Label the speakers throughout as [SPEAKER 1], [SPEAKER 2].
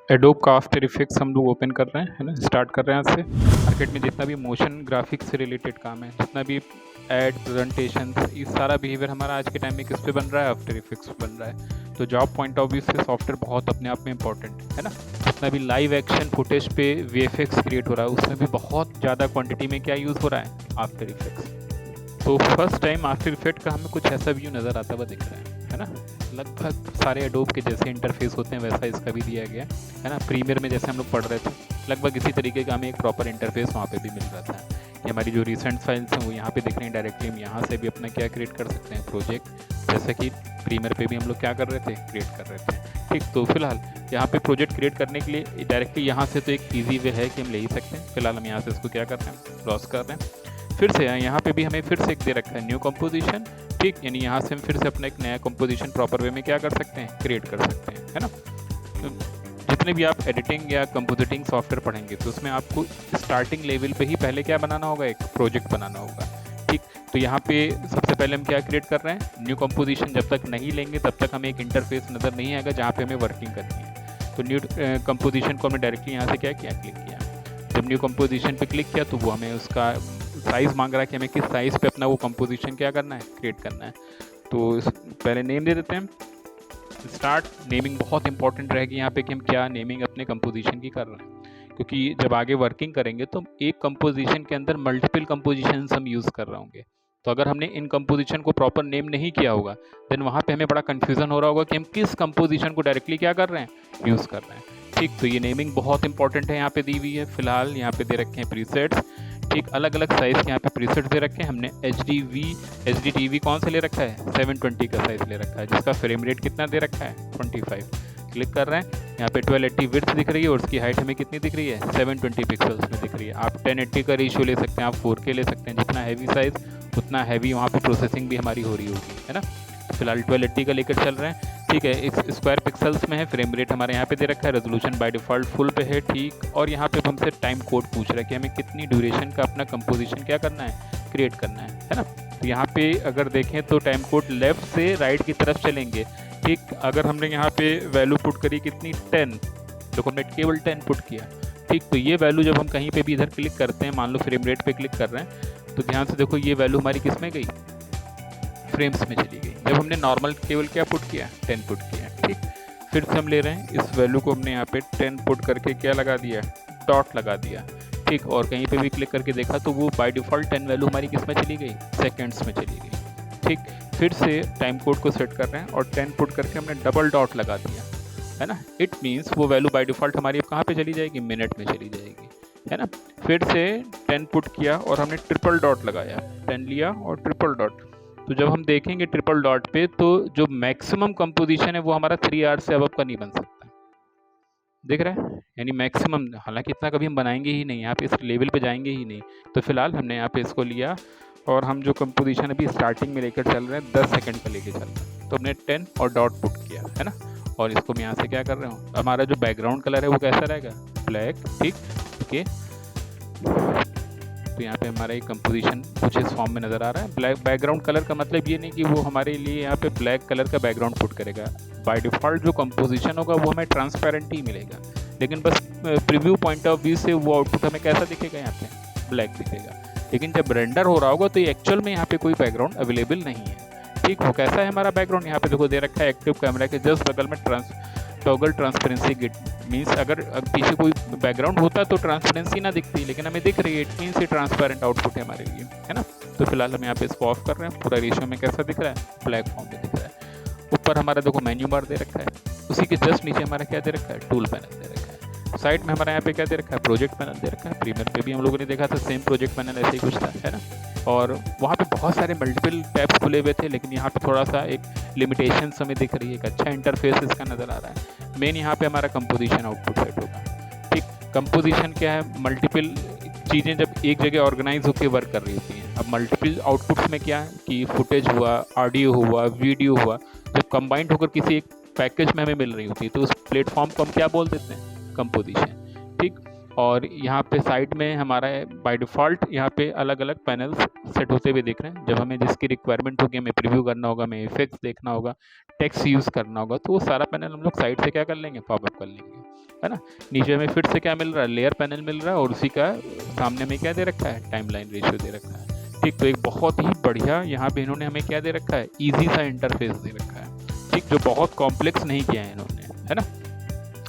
[SPEAKER 1] Adobe का after effects हम लोग ओपन कर रहे हैं, है ना, स्टार्ट कर रहे हैं आज से। मार्केट में जितना भी मोशन ग्राफिक्स से रिलेटेड काम है, जितना भी एड प्रेजेंटेशन, ये सारा बिहेवियर हमारा आज के टाइम में किस पे बन रहा है, आफ्टर इफेक्ट्स बन रहा है। तो जॉब पॉइंट ऑफ व्यू से सॉफ्टवेयर बहुत अपने आप में इंपॉर्टेंट है ना। जितना भी लाइव एक्शन फुटेज पे वीएफएक्स क्रिएट हो रहा है, उसमें भी बहुत ज़्यादा क्वांटिटी में क्या यूज़ हो रहा है, आफ्टर इफेक्ट्स। तो फर्स्ट टाइम आफ्टर इफेक्ट का हमें कुछ ऐसा व्यू नज़र आता हुआ दिख रहा है ना। लगभग सारे एडोब के जैसे इंटरफेस होते हैं वैसा इसका भी दिया गया है ना। प्रीमियर में जैसे हम लोग पढ़ रहे थे, लगभग इसी तरीके का हमें एक प्रॉपर इंटरफेस वहाँ पे भी मिल रहा था। कि हमारी जो रिसेंट फाइल्स हैं वो यहाँ पे दिख रही हैं डायरेक्टली। हम यहाँ से भी अपना क्या क्रिएट कर सकते हैं, प्रोजेक्ट, जैसा कि प्रीमियर पे भी हम लोग क्या कर रहे थे, क्रिएट कर रहे थे। ठीक, तो फिलहाल यहाँ पे प्रोजेक्ट क्रिएट करने के लिए डायरेक्टली यहाँ से तो एक ईजी वे है कि हम ले ही सकते हैं। फिलहाल हम यहाँ से इसको क्या कर रहे हैं, क्रॉस कर रहे हैं। फिर से यहाँ पे भी हमें फिर से एक दे रखा है न्यू कंपोजिशन। ठीक, यानी यहाँ से हम फिर से अपना एक नया कंपोजिशन प्रॉपर वे में क्या कर सकते हैं, क्रिएट कर सकते हैं, है ना। तो जितने भी आप एडिटिंग या कंपोजिटिंग सॉफ्टवेयर पढ़ेंगे तो उसमें आपको स्टार्टिंग लेवल पे ही पहले क्या बनाना होगा, एक प्रोजेक्ट बनाना होगा। ठीक, तो यहाँ पे सबसे पहले हम क्या क्रिएट कर रहे हैं, न्यू कंपोजिशन। जब तक नहीं लेंगे तब तक हमें एक इंटरफेस नज़र नहीं आएगा जहाँ पे हमें वर्किंग करनी है। तो न्यू कंपोजिशन को हमने डायरेक्टली यहाँ से क्या किया, क्लिक किया। जब न्यू कंपोजिशन पे क्लिक किया तो वो हमें उसका साइज़ मांग रहा है कि हमें किस साइज़ पे अपना वो कंपोजिशन क्या करना है, क्रिएट करना है। तो पहले नेम दे देते हैं, स्टार्ट। नेमिंग बहुत इंपॉर्टेंट रहेगी यहाँ पे कि हम क्या नेमिंग अपने कंपोजिशन की कर रहे हैं, क्योंकि जब आगे वर्किंग करेंगे तो एक कंपोजिशन के अंदर मल्टीपल कंपोजिशन हम यूज़ कर रहे होंगे। तो अगर हमने इन कंपोजिशन को प्रॉपर नेम नहीं किया होगा देन वहाँ पे हमें बड़ा कन्फ्यूज़न हो रहा होगा कि हम किस कंपोजिशन को डायरेक्टली क्या कर रहे हैं, यूज़ कर रहे हैं। ठीक, तो ये नेमिंग बहुत इंपॉर्टेंट है, यहाँ पे दी हुई है। फिलहाल यहाँ पे दे रखे हैं प्रीसेट्स। ठीक, अलग अलग साइज़ के यहाँ पे प्रीसेट्स दे रखे हैं। हमने HDTV कौन सा ले रखा है, 720 का साइज़ ले रखा है, जिसका फ्रेम रेट कितना दे रखा है, 25। क्लिक कर रहे हैं, यहाँ पे 1280 विड्थ दिख रही है और उसकी हाइट हमें कितनी दिख रही है, 720 पिक्सल्स में दिख रही है। आप 1080 का रेशियो ले सकते हैं, आप 4K ले सकते हैं। जितना हैवी साइज़ उतना हैवी वहाँ पे प्रोसेसिंग भी हमारी हो रही होगी, है ना। फिलहाल 1280 का लेकर चल रहे हैं। ठीक है, इस स्क्वायर पिक्सल्स में है। फ्रेम रेट हमारे यहाँ पे दे रखा है। रेजोल्यूशन बाय डिफ़ॉल्ट फुल पे है। ठीक, और यहाँ पे हमसे टाइम कोड पूछ रहा है कि हमें कितनी ड्यूरेशन का अपना कंपोजिशन क्या करना है, क्रिएट करना है ना। तो यहाँ पे अगर देखें तो टाइम कोड लेफ्ट से राइट की तरफ चलेंगे। ठीक, अगर हमने यहाँ पे वैल्यू पुट करी कितनी, 10, देखो हमने केवल 10 पुट किया। ठीक, तो ये वैल्यू जब हम कहीं पे भी इधर क्लिक करते हैं, मान लो फ्रेम रेट पे क्लिक कर रहे हैं, तो ध्यान से देखो ये वैल्यू हमारी किस में गई, फ्रेम्स में चली गई। जब हमने नॉर्मल केवल क्या पुट किया, 10 पुट किया। ठीक, फिर से हम ले रहे हैं इस वैल्यू को, हमने यहाँ पे 10 पुट करके क्या लगा दिया, डॉट लगा दिया। ठीक, और कहीं पे भी क्लिक करके देखा तो वो बाय डिफ़ॉल्ट 10 वैल्यू हमारी किस में चली गई, सेकेंड्स में चली गई। ठीक, फिर से टाइम कोड को सेट कर रहे हैं और 10 पुट करके हमने डबल डॉट लगा दिया, है ना। इट मीन्स वो वैल्यू बाय डिफ़ॉल्ट हमारी अब कहाँ पे चली जाएगी, मिनट में चली जाएगी, है ना। फिर से 10 पुट किया और हमने ट्रिपल डॉट लगाया, 10 लिया और ट्रिपल डॉट। तो जब हम देखेंगे ट्रिपल डॉट पे तो जो मैक्सिमम कंपोजिशन है वो हमारा 3 आवर्स से अब का नहीं बन सकता, देख रहे हैं, यानी मैक्सिमम। हालांकि इतना कभी हम बनाएंगे ही नहीं, यहाँ पे इस लेवल पे जाएंगे ही नहीं। तो फिलहाल हमने यहाँ पे इसको लिया और हम जो कंपोजिशन अभी स्टार्टिंग में लेकर चल रहे हैं 10 सेकंड का लेकर चल रहे हैं, तो हमने 10 और डॉट पुट किया, है ना। और इसको मैं यहाँ से क्या कर रहा हूँ, हमारा जो बैकग्राउंड कलर है वो कैसा रहेगा, ब्लैक। ठीक, ओके, तो यहाँ पे हमारा एक कंपोजिशन कुछ इस फॉर्म में नज़र आ रहा है। ब्लैक बैकग्राउंड कलर का मतलब ये नहीं कि वो हमारे लिए यहाँ पे ब्लैक कलर का बैकग्राउंड पुट करेगा। बाय डिफ़ॉल्ट जो कंपोजिशन होगा वो हमें ट्रांसपेरेंट ही मिलेगा, लेकिन बस प्रीव्यू पॉइंट ऑफ व्यू से वो आउटपुट हमें कैसा दिखेगा, यहाँ पे ब्लैक दिखेगा। लेकिन जब रेंडर हो रहा होगा तो एक्चुअल में यहाँ पे कोई बैकग्राउंड अवेलेबल नहीं है। ठीक, वो कैसा है हमारा बैकग्राउंड, यहाँ पे देखो दे रखा है एक्टिव कैमरा के जस्ट बगल में टॉगल ट्रांसपेरेंसी गिट। मीन्स अगर पीछे कोई बैकग्राउंड होता तो ट्रांसपेरेंसी ना दिखती, लेकिन हमें दिख रही है। इट मीन्स ये ट्रांसपेरेंट आउटपुट है हमारे लिए, है ना। तो फिलहाल हम यहाँ पे इसको ऑफ कर रहे हैं। पूरा रेशियो में कैसा दिख रहा है, ब्लैक फॉर्म में दिख रहा है। ऊपर हमारा देखो मेन्यू बार दे रखा है, उसी के जस्ट नीचे हमारा क्या दे रखा है, टूल पैनल दे रखा है। साइड में हमारा यहाँ पे क्या दे रखा है, प्रोजेक्ट पैनल दे रखा है। प्रीमियर पे भी हम लोगों ने देखा था सेम प्रोजेक्ट पैनल ऐसे ही कुछ था, है ना। और वहाँ पे बहुत सारे मल्टीपल टैब्स खुले हुए थे, लेकिन यहाँ पे थोड़ा सा एक लिमिटेशन हमें दिख रही है। एक अच्छा इंटरफेस इसका नज़र आ रहा है। मेन यहाँ पे हमारा कंपोजिशन आउटपुट सेट होगा। ठीक, कंपोजिशन क्या है, मल्टीपल चीज़ें जब एक जगह ऑर्गेनाइज होकर वर्क कर रही होती हैं। अब मल्टीपल आउटपुट्स में क्या है कि फुटेज हुआ, ऑडियो हुआ, वीडियो हुआ, जब कंबाइंड होकर किसी एक पैकेज में हमें मिल रही होती है तो उस प्लेटफॉर्म को हम क्या बोल देते हैं, कंपोजिशन। ठीक, और यहाँ पे साइड में हमारा बाय डिफ़ॉल्ट यहाँ पे अलग अलग पैनल्स सेट होते हुए दिख रहे हैं। जब हमें जिसकी रिक्वायरमेंट होगी, हमें प्रीव्यू करना होगा, हमें इफेक्ट्स देखना होगा, टेक्स्ट यूज़ करना होगा, तो वो सारा पैनल हम लोग साइड से क्या कर लेंगे, पॉपअप कर लेंगे, है ना। नीचे हमें फिर से क्या मिल रहा है, लेयर पैनल मिल रहा है, और उसी का सामने में क्या दे रखा है, टाइमलाइन रेशियो दे रखा है। ठीक, तो एक बहुत ही बढ़िया यहाँ पे इन्होंने हमें क्या दे रखा है, ईजी सा इंटरफेस दे रखा है। ठीक, जो बहुत कॉम्प्लेक्स नहीं किया है इन्होंने, है ना।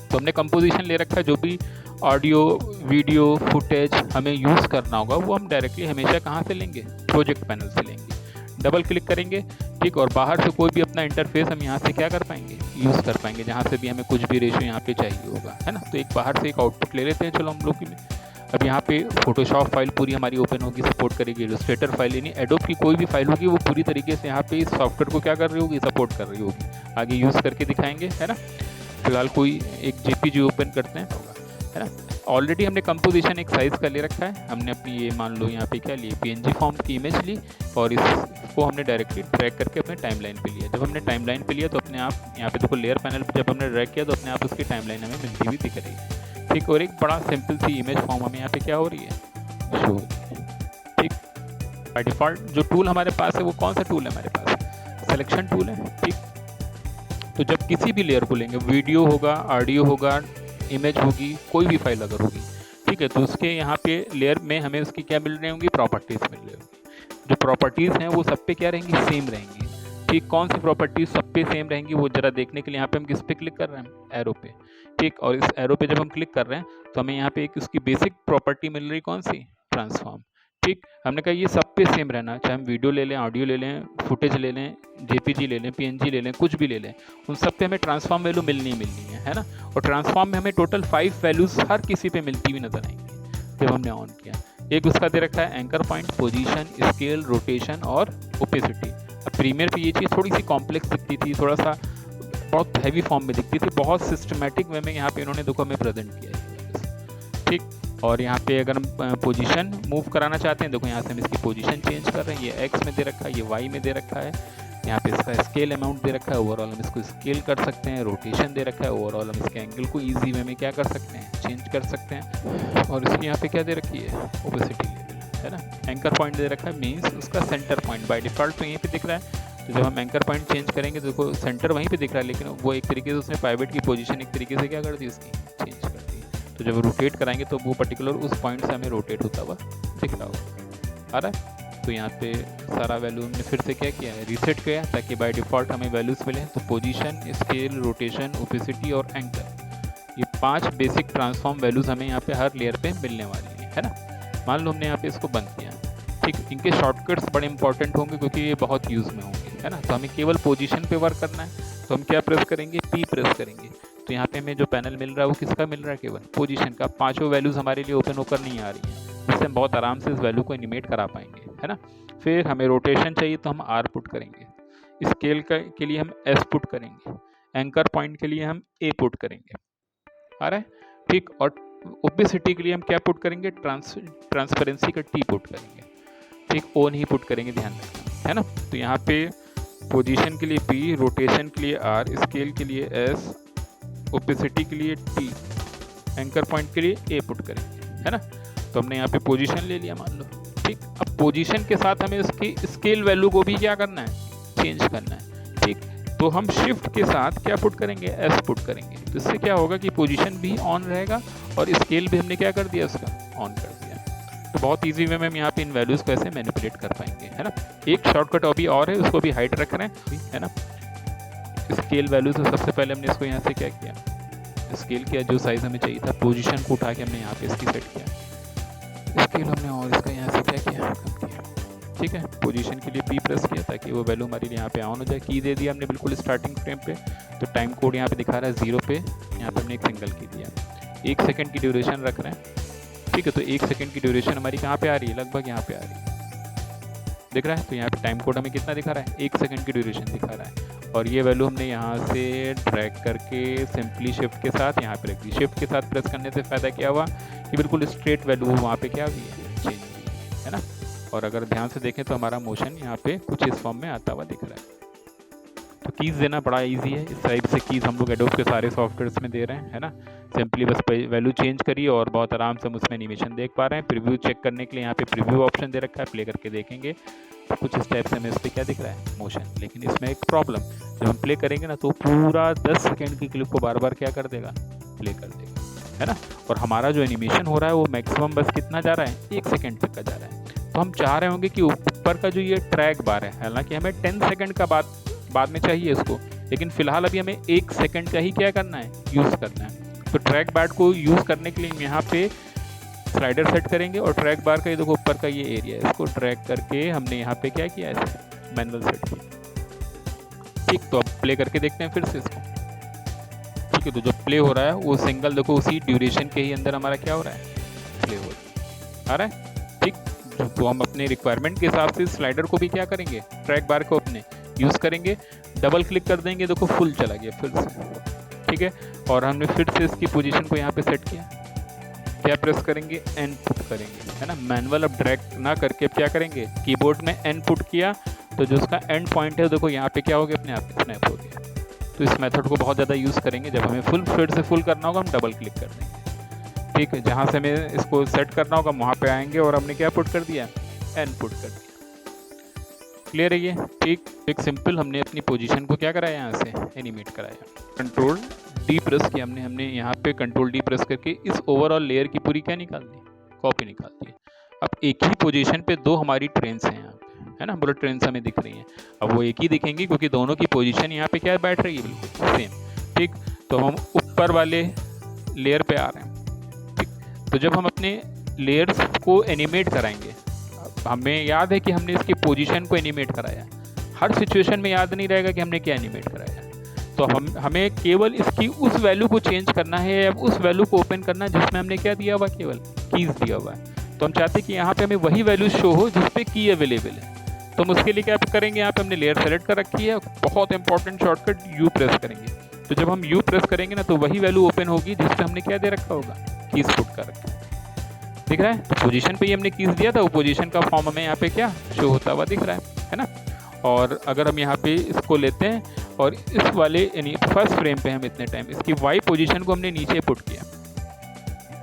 [SPEAKER 1] तो हमने कंपोजिशन ले रखा है, जो भी ऑडियो वीडियो फुटेज हमें यूज़ करना होगा वो हम डायरेक्टली हमेशा कहाँ से लेंगे, प्रोजेक्ट पैनल से लेंगे। डबल क्लिक करेंगे, ठीक, और बाहर से कोई भी अपना इंटरफेस हम यहाँ से क्या कर पाएंगे, यूज़ कर पाएंगे, जहाँ से भी हमें कुछ भी रेशियो यहाँ पे चाहिए होगा, है ना। तो एक बाहर से एक आउटपुट ले लेते हैं, चलो हम लोग की में। अब यहाँ पे फोटोशॉप फाइल पूरी हमारी ओपन होगी, सपोर्ट करेगी। इलस्ट्रेटर फाइल यानी एडोब की कोई भी फाइल होगी वो पूरी तरीके से यहाँ पे इस सॉफ्टवेयर को क्या कर रही होगी, सपोर्ट कर रही होगी। आगे यूज़ करके दिखाएंगे, है ना। फिलहाल कोई एक जेपीजी ओपन करते हैं, है ना। ऑलरेडी हमने कंपोजिशन एक साइज़ का ले रखा है। हमने अपनी ये मान लो यहाँ पे क्या लिए, पीएनजी फॉर्म की इमेज ली और इसको हमने डायरेक्टली ड्रैग करके अपने टाइमलाइन पे लिया। जब हमने टाइमलाइन पे लिया तो अपने आप यहाँ पे देखो लेयर पैनल पे जब हमने ड्रैग किया तो अपने आप उसकी टाइमलाइन हमें मिलती हुई दिख रही है। ठीक, और एक बड़ा सिंपल सी इमेज फॉर्म हमें यहाँ पे क्या हो रही है, शो हो रही है। ठीक, बाय डिफ़ॉल्ट जो टूल हमारे पास है वो कौन सा टूल है हमारे पास, सिलेक्शन टूल है। ठीक, तो जब किसी भी लेयर को लेंगे, वीडियो होगा, ऑडियो होगा, इमेज होगी, कोई भी फाइल अगर होगी, ठीक है, तो उसके यहाँ पे लेयर में हमें उसकी क्या मिल रही होंगी, प्रॉपर्टीज़ मिल रही होंगी। जो प्रॉपर्टीज़ हैं वो सब पे क्या रहेंगी, सेम रहेंगी। ठीक, कौन सी प्रॉपर्टीज़ सब पे सेम रहेंगी वो जरा देखने के लिए यहाँ पे हम किस पे क्लिक कर रहे हैं, एरो पे। ठीक, और इस एरो पे जब हम क्लिक कर रहे हैं तो हमें यहाँ पे एक उसकी बेसिक प्रॉपर्टी मिल रही, कौन सी, ट्रांसफॉर्म। ठीक, हमने कहा ये सब पे सेम रहना, चाहे हम वीडियो ले लें, ऑडियो ले लें, फुटेज ले लें, जेपीजी ले लें, पीएनजी ले लें, कुछ भी ले लें, उन सब पे हमें ट्रांसफॉर्म वैल्यू मिलनी है ना। और ट्रांसफॉर्म में हमें टोटल 5 वैल्यूज़ हर किसी पे मिलती हुई नजर आएंगी जब हमने ऑन किया। एक उसका दे रखा है anchor point, position, scale, rotation और ओपेसिटी। अब प्रीमियर पे ये चीज़ थोड़ी सी कॉम्प्लेक्स दिखती थी, थोड़ा सा बहुत हैवी फॉर्म में दिखती थी, बहुत सिस्टमेटिक वे में यहाँ पे इन्होंने देखो हमें प्रेजेंट किया है। ठीक, और यहाँ पे अगर हम पोजीशन मूव कराना चाहते हैं, देखो यहाँ से हम इसकी पोजीशन चेंज कर रहे हैं, ये एक्स में दे रखा है, ये वाई में दे रखा है, यहाँ पे इसका स्केल अमाउंट दे रखा है, ओवरऑल हम इसको स्केल कर सकते हैं, रोटेशन दे रखा है, ओवरऑल हम इसके एंगल को ईजी वे में क्या कर सकते हैं, चेंज कर सकते हैं। और इसकी यहाँ पे क्या दे रखी है, ओपेसिटी लेवल, है ना। एंकर पॉइंट दे रखा है, मीन्स उसका सेंटर पॉइंट बाय डिफ़ॉल्ट तो यहीं पे दिख रहा है। तो जब हम एंकर पॉइंट चेंज करेंगे तो देखो सेंटर वहीं पे दिख रहा है, लेकिन वो एक तरीके से उसने पाइवट की पोजीशन एक तरीके से क्या कर दी, उसकी चेंज कर दी। तो जब रोटेट कराएंगे तो वो पर्टिकुलर उस पॉइंट से हमें रोटेट होता हुआ दिख रहा होगा, आ रहा है। तो यहाँ पे सारा वैल्यू हमने फिर से क्या किया है, रीसेट किया, ताकि बाय डिफ़ॉल्ट हमें वैल्यूज़ मिले। तो पोजीशन, स्केल, रोटेशन, ओपेसिटी और एंकर, ये 5 बेसिक ट्रांसफॉर्म वैल्यूज़ हमें यहाँ पे हर लेयर पे मिलने वाली है ना। मान लो हमने यहाँ पे इसको बंद किया, ठीक, इनके शॉर्टकट्स बड़े इंपॉर्टेंट होंगे क्योंकि ये बहुत यूज़ में होंगे, है ना। तो हमें केवल पोजीशन पे वर्क करना है, तो हम क्या प्रेस करेंगे, पी प्रेस करेंगे। तो यहाँ पे हमें जो पैनल मिल रहा है वो किसका मिल रहा है, केवल पोजीशन का। 5 वैल्यूज़ हमारे लिए ओपन होकर नहीं आ रही हैं, जिससे हम बहुत आराम से इस वैल्यू को एनिमेट करा पाएंगे, है ना। फिर हमें रोटेशन चाहिए तो हम आर पुट करेंगे, स्केल के लिए हम एस पुट करेंगे, एंकर पॉइंट के लिए हम ए पुट करेंगे, आ रहा है, ठीक। और ओपेसिटी के लिए हम क्या पुट करेंगे, ट्रांसपेरेंसी का टी पुट करेंगे, ठीक, ओ नहीं पुट करेंगे, ध्यान रखना, है ना। तो यहाँ पे पोजीशन के लिए पी, रोटेशन के लिए आर, स्केल के लिए एस, ओपेसिटी के लिए टी, एंकर पॉइंट के लिए ए पुट करेंगे, है ना। तो हमने यहाँ पे पोजीशन ले लिया मान लो, ठीक। अब पोजीशन के साथ हमें उसकी स्केल वैल्यू को भी क्या करना है, चेंज करना है, ठीक। तो हम शिफ्ट के साथ क्या पुट करेंगे, एस पुट करेंगे। तो इससे क्या होगा कि पोजीशन भी ऑन रहेगा और स्केल भी हमने क्या कर दिया, उसका ऑन कर दिया। तो बहुत इजी वे में हम यहाँ पे इन वैल्यूज़ को ऐसे मैनिपुलेट कर पाएंगे, है ना। एक शॉर्टकट अभी और है, उसको भी हाइड रख रहे हैं, है ना। स्केल वैल्यू से सबसे पहले हमने इसको यहाँ से क्या किया, स्केल किया, जो साइज़ हमें चाहिए था, पोजीशन को उठा के हमने यहाँ पे इसकी सेट किया, स्केल हमने और इसका यहाँ से क्या किया, कम किया, ठीक है। पोजीशन के लिए पी प्रेस किया ताकि वो वैल्यू हमारे लिए यहाँ पे ऑन हो जाए। की दे दिया हमने बिल्कुल स्टार्टिंग फ्रेम पे, तो टाइम कोड यहाँ पे दिखा रहा है 0 पे, यहाँ पे हमने एक सिंगल की दिया, 1 सेकंड की ड्यूरेशन रख रहे हैं, ठीक है। तो 1 सेकंड की ड्यूरेशन हमारी कहाँ पे आ रही है, लगभग यहाँ पे आ रही है, दिख रहा है। तो यहाँ पे टाइम कोड हमें कितना दिखा रहा है, 1 सेकंड की ड्यूरेशन दिखा रहा है। और ये वैल्यू हमने यहाँ से ड्रैग करके सिंपली शिफ्ट के साथ यहाँ पे रख दी। शिफ्ट के साथ प्रेस करने से फ़ायदा क्या हुआ कि बिल्कुल स्ट्रेट वैल्यू वहाँ पे क्या हुई है, चेंज हुई है ना। और अगर ध्यान से देखें तो हमारा मोशन यहाँ पे कुछ इस फॉर्म में आता हुआ दिख रहा है। तो कीज़ देना बड़ा ईजी है, इस टाइप जैसे कीज़ हम लोग एडोब के सारे सॉफ्टवेयर्स में दे रहे हैं, है ना। सिंपली बस वैल्यू चेंज करिए और बहुत आराम से हम उसमें एनिमेशन देख पा रहे हैं। प्रीव्यू चेक करने के लिए यहाँ पे प्रीव्यू ऑप्शन दे रखा है, प्ले करके देखेंगे तो कुछ इस टाइप से हमें इस पर क्या दिख रहा है, मोशन। लेकिन इसमें एक प्रॉब्लम, जब हम प्ले करेंगे ना तो पूरा 10 सेकेंड की क्लिप को बार बार क्या कर देगा, प्ले कर देगा, है ना। और हमारा जो एनिमेशन हो रहा है वो मैक्सिमम बस कितना जा रहा है, 1 सेकेंड तक का जा रहा है। तो हम चाह रहे होंगे कि ऊपर का जो ये ट्रैक बार है, हालांकि हमें 10 सेकेंड का बाद में चाहिए इसको, लेकिन फिलहाल अभी हमें 1 सेकेंड का ही क्या करना है, यूज़ करना है। तो ट्रैक बार को यूज़ करने के लिए यहाँ पे स्लाइडर सेट करेंगे और ट्रैक बार का ये देखो ऊपर का ये एरिया है, इसको ड्रैग करके हमने यहाँ पे क्या किया है, मैनुअल सेट किया। ठीक, तो अब प्ले करके देखते हैं फिर से इसको। ठीक है, तो जो प्ले हो रहा है वो सिंगल देखो उसी ड्यूरेशन के ही अंदर हमारा क्या हो रहा है, प्ले हो रहा है। ठीक, तो हम अपने रिक्वायरमेंट के हिसाब से स्लाइडर को भी क्या करेंगे, ट्रैक बार को अपने यूज़ करेंगे, डबल क्लिक कर देंगे, देखो फुल चला गया फिर से। ठीक है, और हमने फिर से इसकी पोजीशन को यहाँ पे सेट किया, क्या प्रेस करेंगे, एन पुट करेंगे, है ना। मैनुअल अब ड्रैग ना करके क्या करेंगे, कीबोर्ड में एन पुट किया तो जो उसका एंड पॉइंट है देखो यहाँ पे क्या हो गया, अपने आप स्नैप हो गया। तो इस मेथड को बहुत ज़्यादा यूज़ करेंगे, जब हमें फुल फिर से फुल करना होगा हम डबल क्लिक कर देंगे। ठीक है, जहाँ से हमें इसको सेट करना होगा वहाँ पे आएंगे और हमने क्या पुट कर दिया, एन पुट कर दिया। क्लियर है ये। ठीक, एक सिंपल हमने अपनी पोजीशन को क्या कराया, यहाँ से एनिमेट कराया। कंट्रोल डी प्रेस किया हमने यहाँ पे कंट्रोल डी प्रेस करके इस ओवरऑल लेयर की पूरी क्या निकाल दी, कॉपी निकाल दी। अब एक ही पोजीशन पे दो हमारी ट्रेन्स हैं यहाँ पे, है ना, बुलेट ट्रेन्स हमें दिख रही हैं। अब वो एक ही दिखेंगी क्योंकि दोनों की पोजीशन यहाँ पे क्या बैठ रही है, बिल्कुल सेम। ठीक, तो हम ऊपर वाले लेयर पे आ रहे हैं। ठीक, तो जब हम अपने लेयर्स को एनिमेट कराएंगे, हमें याद है कि हमने इसकी पोजीशन को एनिमेट कराया, हर सिचुएशन में याद नहीं रहेगा कि हमने क्या एनिमेट कराया। तो हमें केवल इसकी उस वैल्यू को चेंज करना है या उस वैल्यू को ओपन करना है जिसमें हमने क्या दिया हुआ, केवल कीज़ दिया हुआ है। तो हम चाहते हैं कि यहाँ पे हमें वही वैल्यू शो हो जिस पे की अवेलेबल है। तो हम उसके लिए क्या करेंगे, यहाँ पे हमने लेयर सेलेक्ट कर रखी है, बहुत इंपॉर्टेंट शॉर्टकट यू प्रेस करेंगे। तो जब हम यू प्रेस करेंगे ना तो वही वैल्यू ओपन होगी जिस पे हमने क्या दे रखा होगा, कीज़ पुट कर रखा है। दिख रहा है, तो पोजीशन पे ही हमने कीज़ दिया था, वो पोजीशन का फॉर्म हमें यहाँ पे क्या शो होता हुआ दिख रहा है ना। और अगर हम यहाँ पे इसको लेते हैं और इस वाले यानी फर्स्ट फ्रेम पे हम इतने टाइम इसकी वाई पोजीशन को हमने नीचे पुट किया,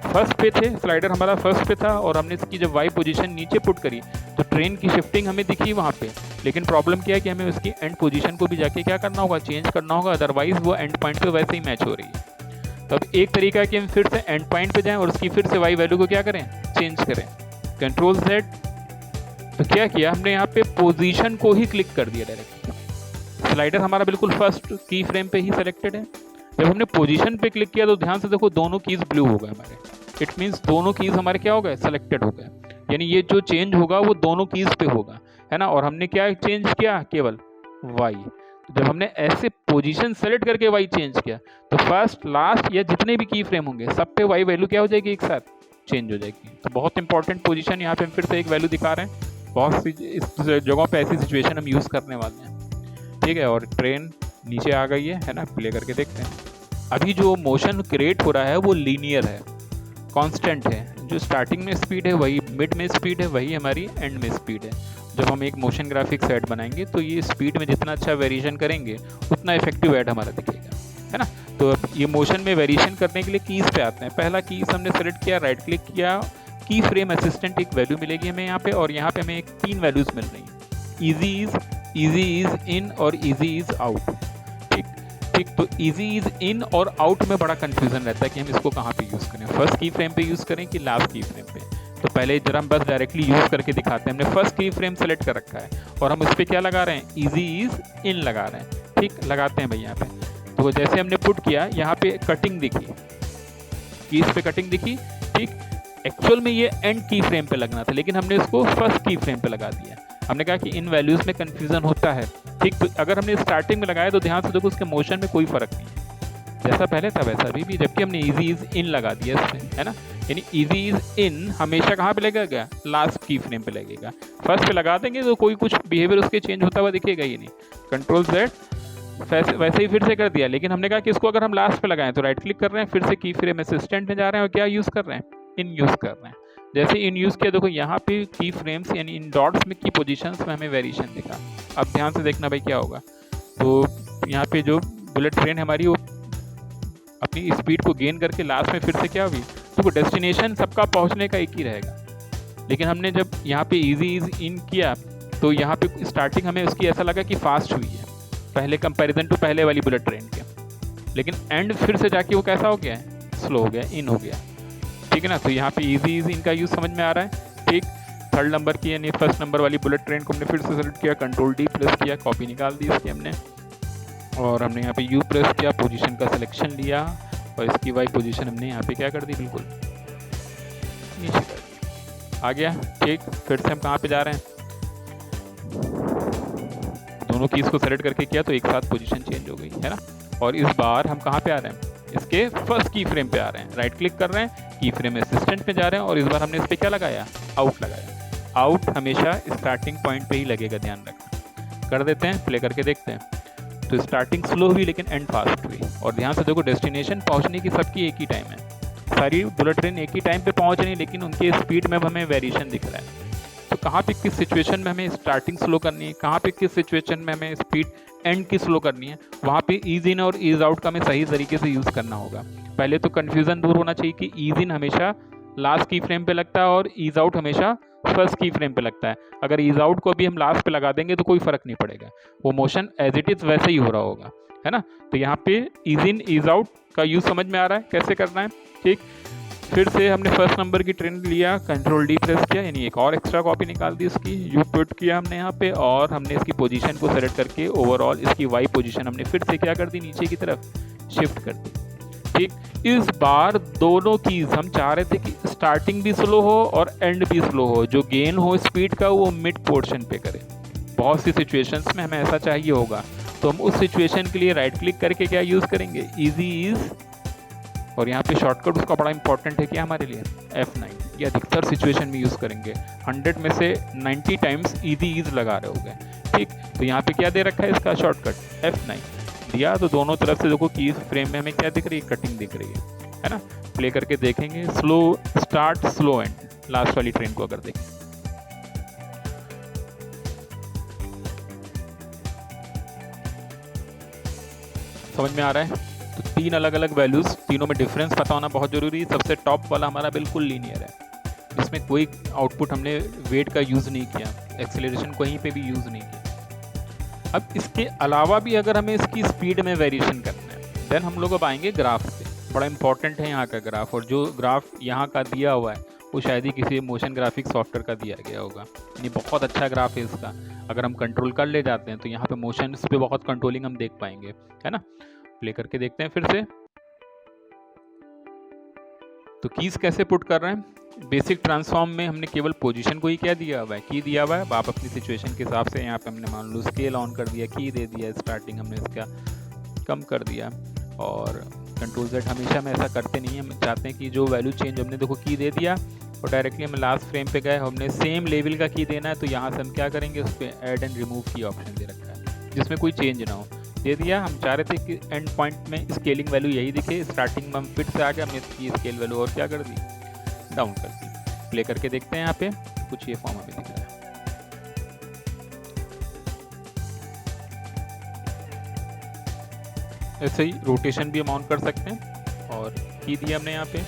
[SPEAKER 1] फर्स्ट पे थे, स्लाइडर हमारा फर्स्ट पे था और हमने इसकी जब वाई पोजीशन नीचे पुट करी तो ट्रेन की शिफ्टिंग हमें दिखी वहाँ पे। लेकिन प्रॉब्लम क्या है कि हमें उसकी एंड पोजीशन को भी जाके क्या करना होगा, चेंज करना होगा, अदरवाइज वो एंड पॉइंट पे वैसे ही मैच हो रही है। तो अब एक तरीका है कि हम फिर से एंड पॉइंट पे जाएं और उसकी फिर से वाई वैल्यू को क्या करें, चेंज करें। कंट्रोल Z, तो क्या किया हमने यहाँ पे पोजीशन को ही क्लिक कर दिया डायरेक्ट। स्लाइडर हमारा बिल्कुल फर्स्ट की फ्रेम पे ही सेलेक्टेड है। जब हमने पोजीशन पे क्लिक किया तो ध्यान से देखो दोनों कीज़ ब्लू हो गए हमारे। इट मीन्स दोनों कीज़ हमारे क्या हो गए, सेलेक्टेड हो गए। यानी ये जो चेंज होगा वो दोनों कीज़ पे होगा, है ना। और हमने क्या चेंज किया, केवल वाई। तो जब हमने ऐसे पोजीशन सेलेक्ट करके वाई चेंज किया तो फर्स्ट लास्ट या जितने भी की फ्रेम होंगे सब पे वाई वैल्यू क्या हो जाएगी, एक साथ चेंज हो जाएगी। तो बहुत इंपॉर्टेंट पोजीशन यहाँ पे हम फिर से एक वैल्यू दिखा रहे हैं। बहुत सी इस जगहों पे ऐसी सिचुएशन हम यूज़ करने वाले हैं। ठीक है, और ट्रेन नीचे आ गई है ना, प्ले करके देखते हैं। अभी जो मोशन क्रिएट हो रहा है वो लीनियर है, कांस्टेंट है। जो स्टार्टिंग में स्पीड है वही मिड में स्पीड है, वही हमारी एंड में स्पीड है। जब हम एक मोशन ग्राफिक्स ऐड बनाएंगे तो ये स्पीड में जितना अच्छा वेरिएशन करेंगे उतना इफेक्टिव ऐड हमारा दिखेगा, है ना। तो अब ये मोशन में वेरिएशन करने के लिए कीज़ पे आते हैं। पहला कीज़ हमने सेलेक्ट किया, राइट क्लिक किया, की फ्रेम असिस्टेंट एक वैल्यू मिलेगी हमें यहाँ पे, और यहाँ पे हमें एक 3 वैल्यूज़ मिल रही हैं, ईजी इज़ इन और ईजी इज़ आउट। ठीक, तो ईजी इज़ इन और आउट में बड़ा कन्फ्यूजन रहता है कि हम इसको कहाँ पे यूज़ करें, फर्स्ट की फ्रेम पे यूज़ करें कि लास्ट की फ्रेम पे। तो पहले जरा हम बस डायरेक्टली यूज़ करके दिखाते हैं। हमने फर्स्ट की फ्रेम सेलेक्ट कर रखा है और हम इस पर क्या लगा रहे हैं, ईजी इज़ इन लगा रहे हैं। ठीक, लगाते हैं भाई यहाँ पे। तो जैसे हमने पुट किया यहाँ पे कटिंग दिखी, कीज़ पे कटिंग दिखी। ठीक, एक्चुअल में ये एंड की फ्रेम पे लगना था लेकिन हमने इसको फर्स्ट की फ्रेम पे लगा दिया। हमने कहा कि इन वैल्यूज़ में कन्फ्यूज़न होता है। ठीक, तो अगर हमने स्टार्टिंग में लगाया तो ध्यान से देखो उसके मोशन में कोई फ़र्क नहीं है, जैसा पहले था वैसा अभी भी, जबकि हमने ईजी इज़ इन लगा दिया इसमें, है ना। यानी ईजी इज़ इन हमेशा कहाँ पे लगेगा, लास्ट की फ्रेम पे लगेगा। फर्स्ट पे लगा देंगे तो कोई कुछ बिहेवियर उसके चेंज होता हुआ दिखेगा ही नहीं। कंट्रोल Z वैसे ही फिर से कर दिया, लेकिन हमने कहा कि इसको अगर हम लास्ट पे लगाएं तो राइट क्लिक कर रहे हैं, फिर से की फ्रेम असिस्टेंट में जा रहे हैं और क्या यूज़ कर रहे हैं, इन यूज़ कर रहे हैं। जैसे इन यूज़ किया देखो यहाँ पे की फ्रेम्स यानी इन डॉट्स में की पोजीशंस में हमें वेरिएशन दिखा। अब ध्यान से देखना भाई क्या होगा। तो यहाँ पे जो बुलेट ट्रेन हमारी वो अपनी स्पीड को गेन करके लास्ट में फिर से क्या हुई, तो डेस्टिनेशन सबका पहुंचने का एक ही रहेगा। लेकिन हमने जब यहाँ पे इजी ईज इन किया तो यहाँ पे स्टार्टिंग हमें उसकी ऐसा लगा कि फास्ट हुई है पहले कंपैरिजन टू पहले वाली बुलेट ट्रेन के, लेकिन एंड फिर से जाके वो कैसा हो गया है, स्लो हो गया, इन हो गया। ठीक है ना, तो यहाँ पे इजी ईज इनका यूज़ समझ में आ रहा है। ठीक, थर्ड नंबर की यानी फर्स्ट नंबर वाली बुलेट ट्रेन को हमने फिर से सेलेक्ट किया, कंट्रोल डी प्रेस किया, कॉपी निकाल दी इसकी हमने, और हमने यहाँ पे यू प्रेस किया, पोजीशन का सिलेक्शन लिया और इसकी वाई पोजीशन हमने यहाँ पे क्या कर दी, बिल्कुल नीचे कर दी, आ गया। ठीक, फिर से हम कहाँ पे जा रहे हैं, दोनों कीज़ को सेलेक्ट करके किया तो एक साथ पोजीशन चेंज हो गई है ना। और इस बार हम कहाँ पे आ रहे हैं, इसके फर्स्ट की फ्रेम पे आ रहे हैं, राइट क्लिक कर रहे हैं, की फ्रेम असिस्टेंट पे जा रहे हैं और इस बार हमने इस पे क्या लगाया, आउट लगाया। आउट हमेशा स्टार्टिंग पॉइंट पे ही लगेगा, ध्यान रखना। कर देते हैं, प्ले करके देखते हैं। तो स्टार्टिंग स्लो हुई लेकिन एंड फास्ट हुई, और ध्यान से देखो डेस्टिनेशन पहुंचने की सबकी एक ही टाइम है, सारी बुलेट ट्रेन एक ही टाइम पे पहुंच रही है, लेकिन उनके स्पीड में हमें वेरिएशन दिख रहा है। तो कहाँ पे किस सिचुएशन में हमें स्टार्टिंग स्लो करनी है, कहाँ पे किस सिचुएशन में हमें स्पीड एंड की स्लो करनी है, वहाँ पे ईज इन और ईज आउट का हमें सही तरीके से यूज़ करना होगा। पहले तो कन्फ्यूज़न दूर होना चाहिए कि ईज इन हमेशा लास्ट की फ्रेम पे लगता है और ईज आउट हमेशा फर्स्ट की फ्रेम पे लगता है। अगर ईज आउट को भी हम लास्ट पे लगा देंगे तो कोई फ़र्क नहीं पड़ेगा, वो मोशन एज इट इज़ वैसे ही हो रहा होगा, है ना। तो यहाँ पे ईज इन ईज आउट का यूज़ समझ में आ रहा है कैसे करना है। ठीक, फिर से हमने फर्स्ट नंबर की ट्रेन लिया, कंट्रोल डी प्रेस किया, यानी एक और एक्स्ट्रा कॉपी निकाल दी उसकी, यू पुट किया हमने यहाँ पे, और हमने इसकी पोजीशन को सेलेक्ट करके ओवरऑल इसकी वाई पोजीशन हमने फिर से क्या कर दी, नीचे की तरफ शिफ्ट कर दी। ठीक, इस बार दोनों कीज हम चाह रहे थे कि स्टार्टिंग भी स्लो हो और एंड भी स्लो हो, जो गेन हो स्पीड का वो मिड पोर्शन पे करे। बहुत सी सिचुएशंस में हमें ऐसा चाहिए होगा, तो हम उस सिचुएशन के लिए राइट क्लिक करके क्या यूज़ करेंगे, इजी ईज, और यहाँ पे शॉर्टकट उसका बड़ा इंपॉर्टेंट है क्या हमारे लिए, F9। ये अधिकतर सिचुएशन में यूज़ करेंगे, 100 में से 90 टाइम्स इजी ईज लगा रहे होंगे। ठीक, तो यहाँ पे क्या दे रखा है इसका शॉर्टकट, F9 दिया, तो दोनों तरफ से देखो कीज फ्रेम में हमें क्या दिख रही है, कटिंग दिख रही है ना। प्ले करके देखेंगे, slow start slow and, last वाली ट्रेन को अगर देखें, समझ में आ रहा है। तो तीन अलग अलग वैल्यूज़, तीनों में डिफरेंस पता होना बहुत ज़रूरी है। सबसे टॉप वाला हमारा बिल्कुल लीनियर है, इसमें कोई आउटपुट हमने वेट का यूज़ नहीं किया, एक्सेलरेशन कहीं पे भी यूज़ नहीं किया। अब इसके अलावा भी अगर हमें इसकी स्पीड में वेरिएशन करना है, देन हम लोग अब आएंगे ग्राफ पे। बड़ा इंपॉर्टेंट है यहाँ का ग्राफ, और जो ग्राफ यहाँ का दिया हुआ है वो शायद ही किसी मोशन ग्राफिक सॉफ्टवेयर का दिया गया होगा। ये बहुत अच्छा ग्राफ है इसका, अगर हम कंट्रोल कर ले जाते हैं तो यहाँ पे मोशन पे बहुत कंट्रोलिंग हम देख पाएंगे, है ना। प्ले करके देखते हैं फिर से। तो कीज कैसे पुट कर रहे हैं, बेसिक ट्रांसफॉर्म में हमने केवल पोजीशन को ही क्या दिया हुआ है, की दिया हुआ है। आप अपनी सिचुएशन के हिसाब से यहाँ पे हमने मान लो स्केल ऑन कर दिया, की दे दिया, स्टार्टिंग हमने इसका कम कर दिया, और कंट्रोल Z हमेशा हम ऐसा करते नहीं हैं, हम चाहते हैं कि जो वैल्यू चेंज, हमने देखो की दे दिया और डायरेक्टली हम लास्ट फ्रेम पे गए, हमने सेम लेवल का की देना है, तो यहाँ से हम क्या करेंगे, उस पर ऐड एंड रिमूव की ऑप्शन दे रखा है जिसमें कोई चेंज ना हो, दे दिया। हम चाह रहे थे कि एंड पॉइंट में स्केलिंग वैल्यू यही दिखे, स्टार्टिंग में हम फिर से आ गए, हमने इसकी स्केल वैल्यू और क्या कर दी, डाउन कर दी। प्ले करके देखते हैं, यहाँ पे कुछ ये फॉर्म हमें दिख रहा है। ऐसे ही रोटेशन भी हम ऑन कर सकते हैं, और की दिया हमने यहाँ पे,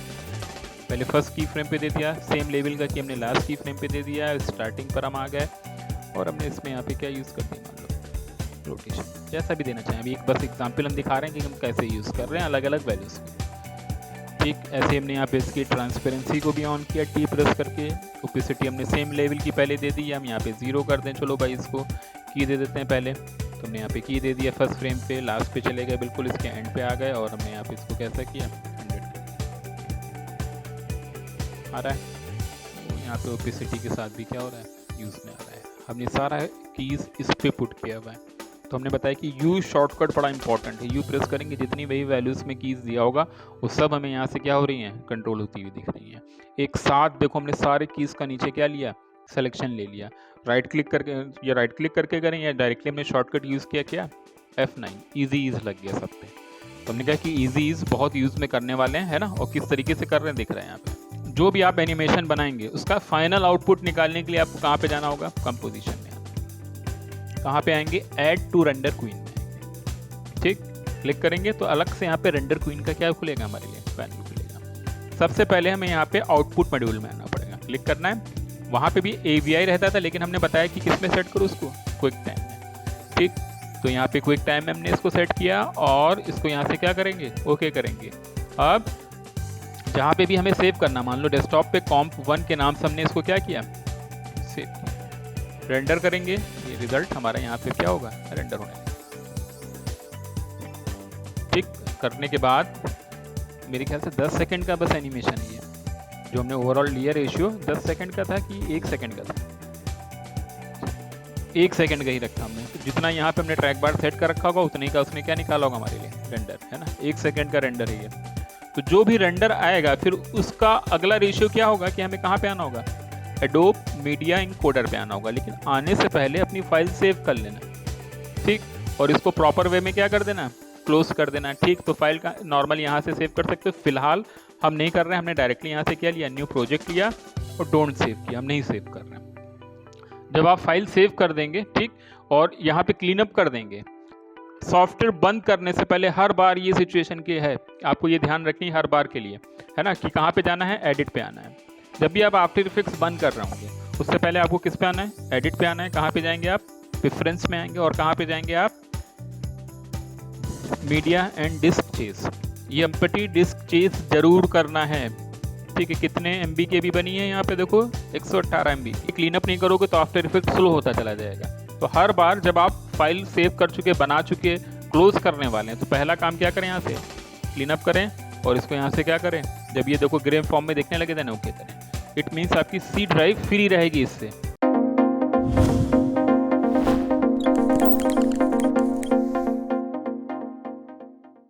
[SPEAKER 1] पहले फर्स्ट की फ्रेम पे दे दिया, सेम लेवल का की हमने लास्ट की फ्रेम पे दे दिया, स्टार्टिंग पर हम आ गए, और हमने इसमें यहाँ पे क्या यूज़ कर दिया, मान लो रोटेशन, जैसा भी देना चाहें। अभी एक बस एग्जांपल हम दिखा रहे हैं कि हम कैसे यूज़ कर रहे हैं अलग अलग वैल्यूज़। ठीक, ऐसे हमने यहाँ पे इसकी ट्रांसपेरेंसी को भी ऑन किया, टी प्रेस करके, ओपेसिटी हमने सेम लेवल की पहले दे दी, हम यहाँ पे 0 कर दें, चलो भाई इसको की दे देते हैं पहले, तो हमने यहाँ पे की दे दिया फर्स्ट फ्रेम पे, लास्ट पे चले गए, बिल्कुल इसके एंड पे आ गए, और हमने यहाँ पे इसको कैसा किया, 100 आ रहा है। तो यहाँ पे ओपेसिटी के साथ भी क्या हो रहा है, यूज़ में आ रहा है। हमने सारा कीज़ इस पे पुट किया हुआ है। तो हमने बताया कि यू शॉर्टकट बड़ा इंपॉर्टेंट है, यू प्रेस करेंगे, जितनी वही वैल्यूज़ में कीज़ दिया होगा वो सब हमें यहाँ से क्या हो रही हैं, कंट्रोल होती हुई दिख रही हैं। एक साथ देखो हमने सारे कीज़ का नीचे क्या लिया, सिलेक्शन ले लिया, राइट क्लिक करके, या राइट क्लिक करके करें या डायरेक्टली हमने शॉर्टकट यूज़ किया क्या, F9, ईजी ईज लग गया सब पे। तो हमने कहा कि ईजी ईज बहुत यूज़ में करने वाले हैं, है ना, और किस तरीके से कर रहे हैं दिख रहे हैं यहाँ पे। जो भी आप एनिमेशन बनाएंगे उसका फाइनल आउटपुट निकालने के लिए आपको कहाँ पे जाना होगा, कंपोजिशन में। कहाँ पे आएंगे, ऐड टू रेंडर क्वीन में आएंगे। ठीक, क्लिक करेंगे तो अलग से यहाँ पे रेंडर क्वीन का क्या खुलेगा, हमारे लिए पैनल खुलेगा। सबसे पहले हमें यहाँ पे आउटपुट मॉड्यूल में आना पड़ेगा, क्लिक करना है। वहाँ पे भी AVI रहता था, लेकिन हमने बताया कि किस में सेट करो उसको, क्विक टाइम में। ठीक, तो यहाँ पे क्विक टाइम में हमने इसको सेट किया और इसको यहाँ से क्या करेंगे, ओके करेंगे। अब जहाँ पे भी हमें सेव करना, मान लो डेस्कटॉप पे comp1 के नाम से हमने इसको क्या किया, सेव किया। रेंडर करेंगे, ये रिजल्ट हमारा यहाँ पे क्या होगा, रेंडर होने। ठीक, करने के बाद मेरे ख्याल से 10 सेकंड का बस एनिमेशन ही है। जो हमने ओवरऑल लिया रेशियो 10 सेकंड का था कि 1 सेकंड का था, 1 सेकंड का ही रखा हमने। तो जितना यहाँ पे हमने ट्रैक बार सेट कर रखा होगा उतने का उसने क्या निकाला होगा हमारे लिए, रेंडर, है ना। 1 सेकंड का रेंडर है ये। तो जो भी रेंडर आएगा फिर उसका अगला रेशियो क्या होगा कि हमें कहाँ पे आना होगा, एडोब मीडिया इनकोडर पे आना होगा। लेकिन आने से पहले अपनी फाइल सेव कर लेना, ठीक, और इसको प्रॉपर वे में क्या कर देना, क्लोज कर देना। ठीक, तो फाइल का नॉर्मल यहाँ से सेव कर सकते हो। फिलहाल हम नहीं कर रहे हैं, हमने डायरेक्टली यहाँ से क्या लिया, न्यू प्रोजेक्ट लिया और डोंट सेव किया, हम नहीं सेव कर रहे हैं। जब आप फाइल सेव कर देंगे, ठीक, और यहाँ पे क्लीन अप कर देंगे, सॉफ्टवेयर बंद करने से पहले हर बार ये सिचुएशन की है, आपको ये ध्यान रखनी हर बार के लिए, है ना, कि कहाँ पे जाना है, एडिट पे आना है। जब भी आप आफ्टर इफेक्ट्स बंद कर रहे होंगे उससे पहले आपको किस पे आना है, एडिट पे आना है। कहाँ पे जाएंगे आप, प्रेफरेंस में आएंगे और कहाँ पे जाएंगे आप, मीडिया एंड डिस्क चेज। ये एम्पटी डिस्क चेज जरूर करना है, ठीक है। कितने MB की भी बनी है यहाँ पे देखो, 118 MB। क्लीन अप नहीं करोगे तो आफ्टर इफेक्ट स्लो होता चला जाएगा। तो हर बार जब आप फाइल सेव कर चुके, बना चुके, क्लोज करने वाले हैं, तो पहला काम क्या करें, यहाँ से क्लीन अप करें और इसको यहाँ से क्या करें, जब ये देखो ग्रे फॉर्म में देखने लगे थे ना, ओके करें। इट मीन्स आपकी C ड्राइव फ्री रहेगी इससे।